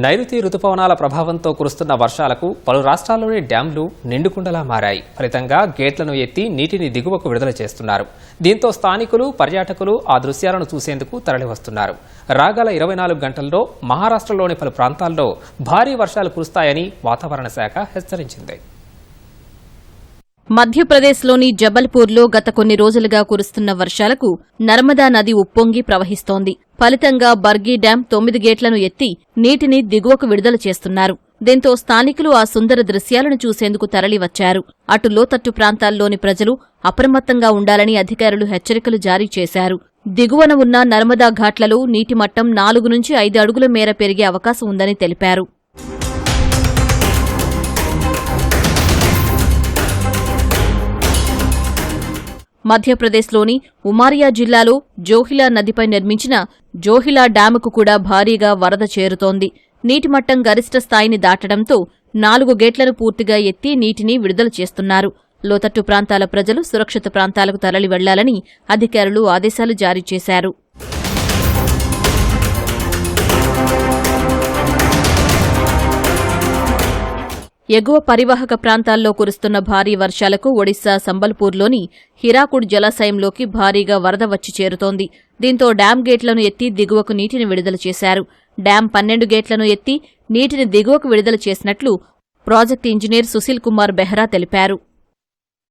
నైరుతి రుతుపవనాల ప్రభావంతో కురుస్తున్న వర్షాలకు పలు రాష్ట్రాల్లోని డ్యాంలు నిండుకుండలా మారాయి. ఫలితంగా గేట్లను ఎత్తి నీటిని దిగువకు విడుదల చేస్తున్నారు. దీంతో స్థానికులు, పర్యాటకులు ఆ దృశ్యాలను చూసేందుకు తరలివస్తున్నారు. రాగల 24 గంటల్లో మహారాష్ట్రలోని పలు ప్రాంతాల్లో భారీ వర్షాలు కురుస్తాయని వాతావరణ శాఖ హెచ్చరించింది. మధ్యప్రదేశ్లోని జబల్పూర్లో గత కొన్ని రోజులుగా కురుస్తున్న వర్షాలకు నర్మదా నది ఉప్పొంగి ప్రవహిస్తోంది. ఫలితంగా బర్గీ డ్యాం 9 గేట్లను ఎత్తి నీటిని దిగువకు విడుదల చేస్తున్నారు. దీంతో స్థానికులు ఆ సుందర దృశ్యాలను చూసేందుకు తరలివచ్చారు. అటు లోతట్టు ప్రాంతాల్లోని ప్రజలు అప్రమత్తంగా ఉండాలని అధికారులు హెచ్చరికలు జారీ చేశారు. దిగువన ఉన్న నర్మదా ఘాట్లలో నీటి మట్టం 4 నుంచి 5 అడుగుల మేర పెరిగే అవకాశం ఉందని తెలిపారు. మధ్యప్రదేశ్లోని ఉమారియా జిల్లాలో జోహిలా నదిపై నిర్మించిన జోహిలా డ్యాముకు కూడా భారీగా వరద చేరుతోంది. నీటిమట్టం గరిష్ట స్థాయిని దాటడంతో 4 గేట్లను పూర్తిగా ఎత్తి నీటిని విడుదల చేస్తున్నారు. లోతట్టు ప్రాంతాల ప్రజలు సురక్షిత ప్రాంతాలకు తరలి వెళ్లాలని అధికారులు ఆదేశాలు జారీ చేశారు. ఎగువ పరివాహక ప్రాంతాల్లో కురుస్తున్న భారీ వర్షాలకు ఒడిశా సంబల్పూర్లోని హిరాకుడ్ జలాశయంలోకి భారీగా వరద వచ్చి చేరుతోంది. దీంతో డ్యాం గేట్లను ఎత్తి దిగువకు నీటిని విడుదల చేశారు. డ్యాం 12 గేట్లను ఎత్తి నీటిని దిగువకు విడుదల చేసినట్లు ప్రాజెక్టు ఇంజనీర్ సుశీల్ కుమార్ బెహ్రా తెలిపారు.